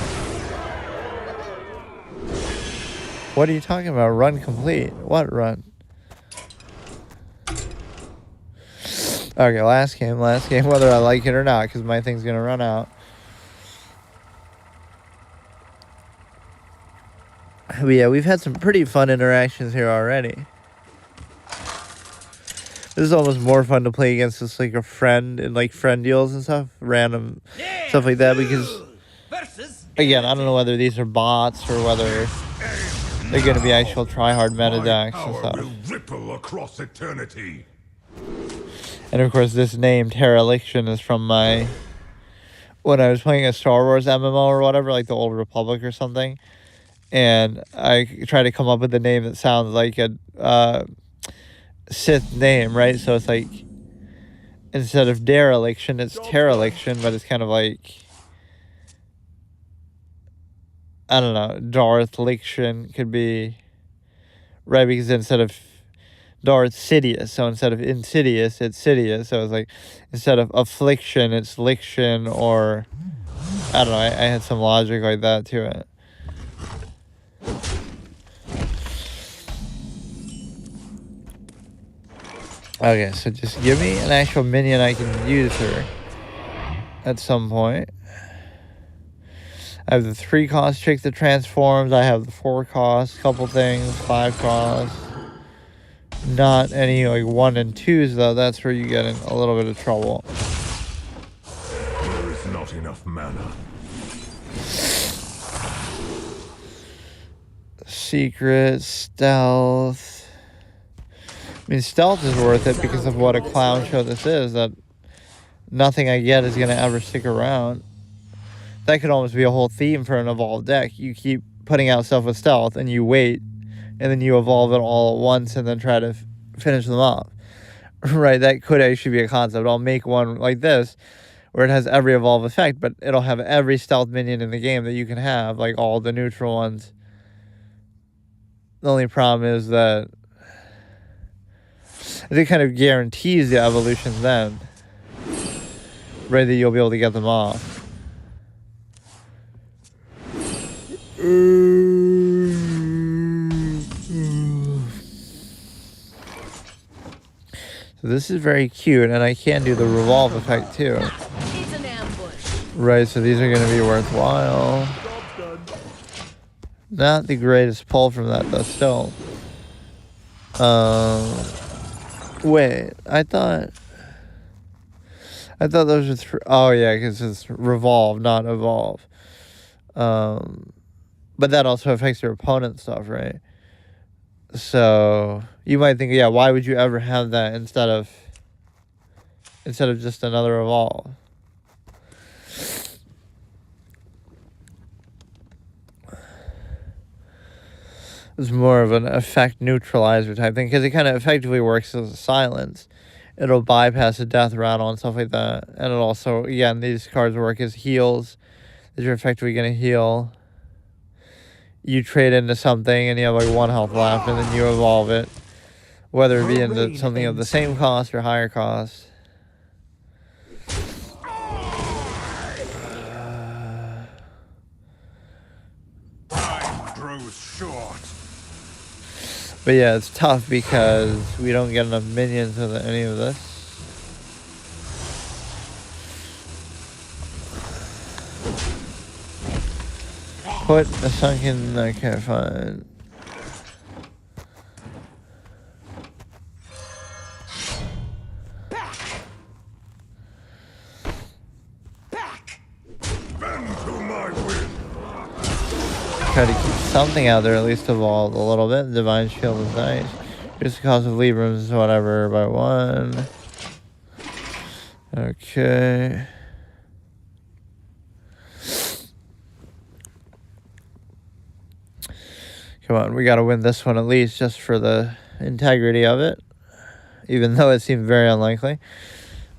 What are you talking about? Run complete. What run? Okay, last game, whether I like it or not, because my thing's going to run out. But yeah, we've had some pretty fun interactions here already. This is almost more fun to play against just like a friend and like friend deals and stuff, random stuff like that, because again, I don't know whether these are bots or whether they're going to be actual try-hard meta decks and stuff. Will ripple across eternity. And of course, this name, Terraliction, is from my... when I was playing a Star Wars MMO or whatever, like the Old Republic or something, and I tried to come up with a name that sounds like a Sith name, right? So it's like, instead of Dereliction, it's Terraliction, but it's kind of like, I don't know, Darth Liction could be, right? Because instead of Darth Sidious, so instead of Insidious, it's Sidious. So it's like, instead of Affliction, it's Liction, or, I don't know, I had some logic like that to it. Okay, so just give me an actual minion I can use her at some point. I have the 3 cost trick that transforms. I have the 4 cost, couple things, 5 cost. Not any like 1 and 2s though. That's where you get in a little bit of trouble. There is not enough mana. Secret, stealth. I mean, stealth is worth it because of what a clown show this is. That nothing I get is going to ever stick around. That could almost be a whole theme for an evolved deck. You keep putting out stuff with stealth, and you wait, and then you evolve it all at once, and then try to finish them off. Right? That could actually be a concept. I'll make one like this, where it has every evolve effect, but it'll have every stealth minion in the game that you can have, like all the neutral ones. The only problem is that it kind of guarantees the evolution then. Right, that you'll be able to get them off. So this is very cute, and I can do the revolve effect too. It's an ambush. Right, so these are going to be worthwhile. Not the greatest pull from that, though, still. Wait, I thought those were three. Oh, yeah, because it's revolve, not evolve. But that also affects your opponent's stuff, right? So you might think, yeah, why would you ever have that instead of just another evolve? It's more of an effect neutralizer type thing because it kind of effectively works as a silence. It'll bypass a death rattle and stuff like that. And it also, again, these cards work as heals that you're effectively going to heal. You trade into something and you have like 1 health left, and then you evolve it, whether it be into something of the same cost or higher cost. Time grows short. But yeah, it's tough because we don't get enough minions with any of this. Put a sunken. Okay, fine. Bend to my will. Try to keep something out there, at least evolved a little bit. Divine Shield is nice. Just the cost of Librams, whatever, by 1. Okay. Come on, we gotta win this one at least, just for the integrity of it. Even though it seems very unlikely.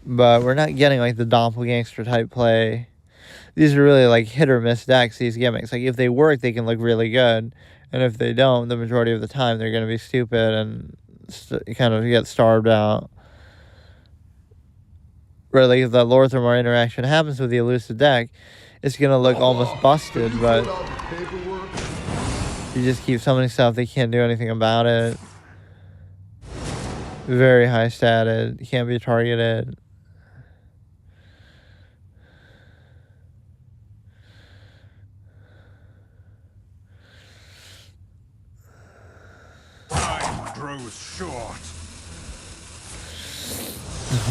But we're not getting like the doppelganger type play. These are really like hit or miss decks, these gimmicks. Like if they work, they can look really good. And if they don't, the majority of the time, they're going to be stupid and kind of get starved out. Right, like if that Lorthamar interaction happens with the elusive deck, it's going to look almost busted, but you just keep summoning stuff, they can't do anything about it. Very high statted, can't be targeted. Time grows short.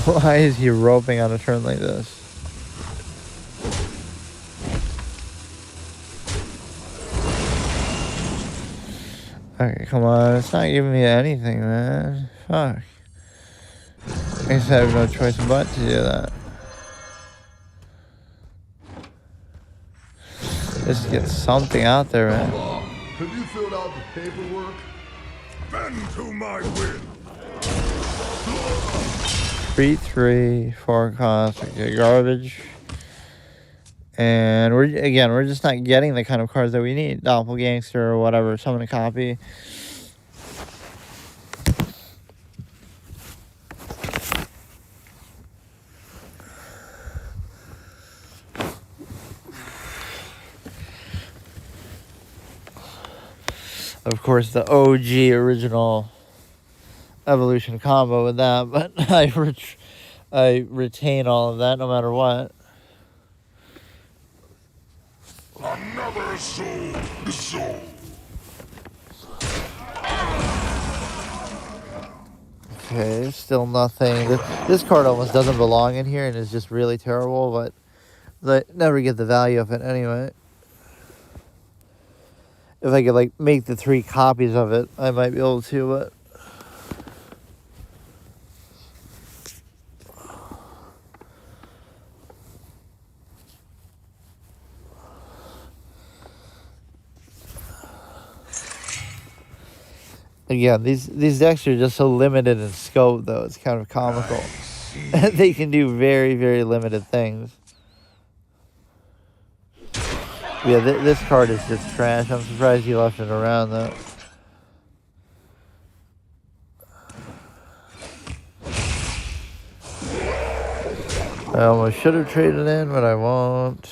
Why is he roping on a turn like this? Okay, come on. It's not giving me anything, man. Fuck. I guess I have no choice but to do that. Just get something out there, man. Have you filled out the paperwork? Bend to my will. 3/3, 4 cost, okay, garbage. And we're just not getting the kind of cards that we need. Doppelgangster or whatever, summon a copy. Of course, the OG original evolution combo with that, but I retain all of that no matter what. Another soul is soul. Okay, still nothing. This card almost doesn't belong in here and is just really terrible, but I never get the value of it anyway. If I could, like, make the 3 copies of it, I might be able to, but... Again, these decks are just so limited in scope, though. It's kind of comical. They can do very, very limited things. Yeah, this card is just trash. I'm surprised he left it around, though. I almost should have traded in, but I won't.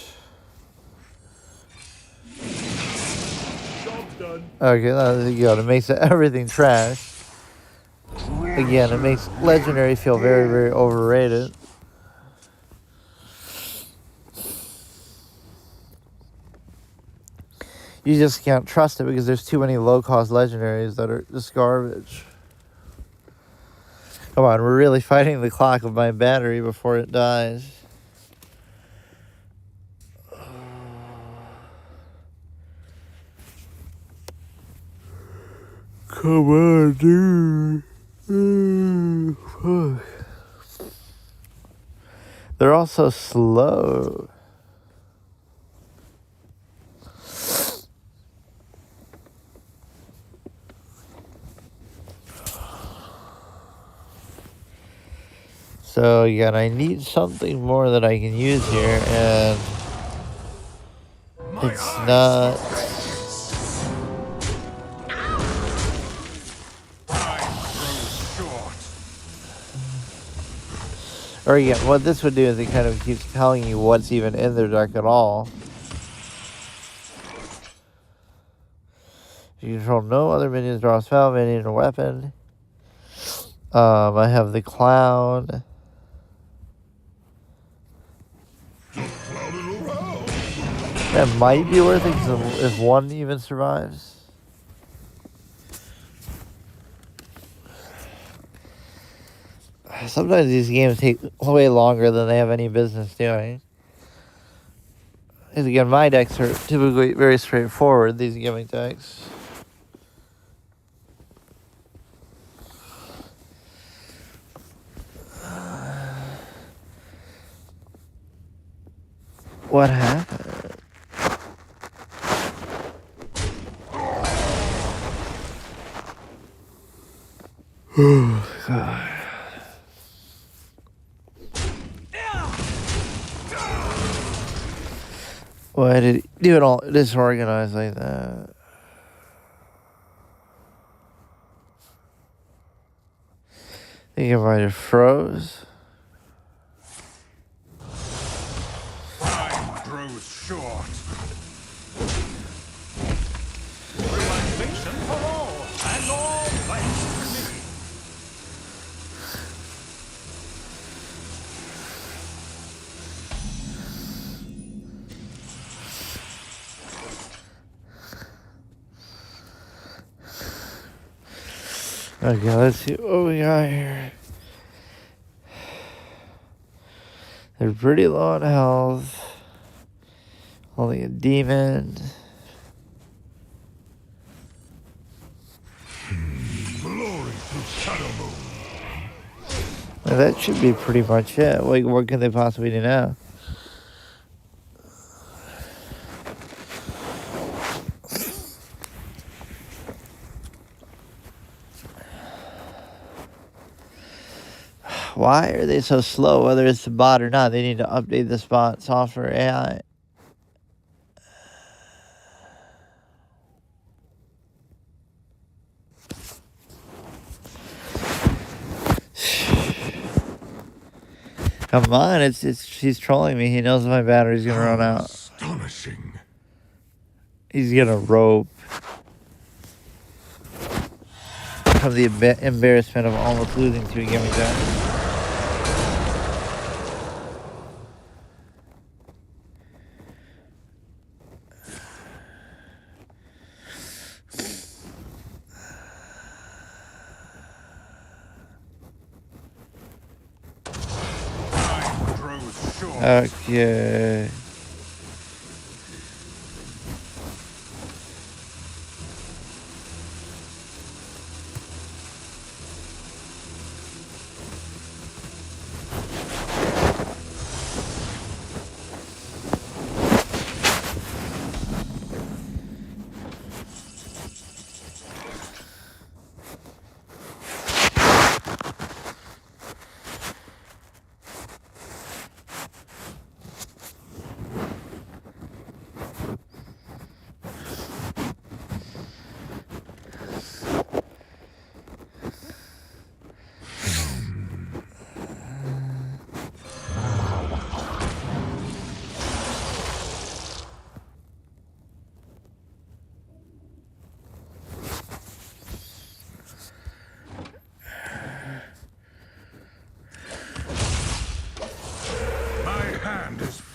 Okay, there you go. It makes everything trash. Again, it makes Legendary feel very, very overrated. You just can't trust it because there's too many low-cost Legendaries that are just garbage. Come on, we're really fighting the clock of my battery before it dies. Come on, dude. Fuck. They're all so slow. So again, I need something more that I can use here, and it's not. Or again, what this would do is it kind of keeps telling you what's even in their deck at all. You control no other minions, draw a spell, minion, or weapon. I have the clown. That might be worth it if one even survives. Sometimes these games take way longer than they have any business doing. Because again, my decks are typically very straightforward, these gimmick decks. What happened? Oh, God. Why did he do it all disorganized like that? I think I might have froze. Time grows short. Relaxation for all, and all thanks to me. Okay, let's see what we got here. They're pretty low on health. Only a demon. Glory to Shadow Moon. Well, that should be pretty much it. Like, what can they possibly do now? Why are they so slow, whether it's the bot or not? They need to update this bot software AI. Come on, he's trolling me. He knows my battery's gonna run out. Astonishing. He's gonna rope. From the embarrassment of almost losing to a gimmick deck. Okay.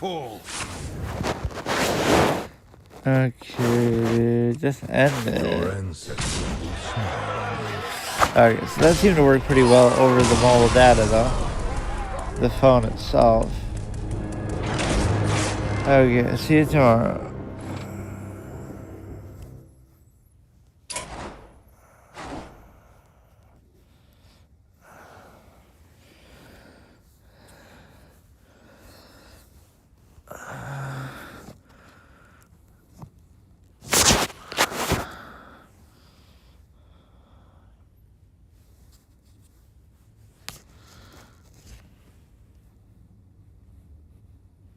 full. Okay, just end Your it. ancestors will smile on you. Okay, so that seemed to work pretty well over the mobile data, though. The phone itself. Okay, see you tomorrow.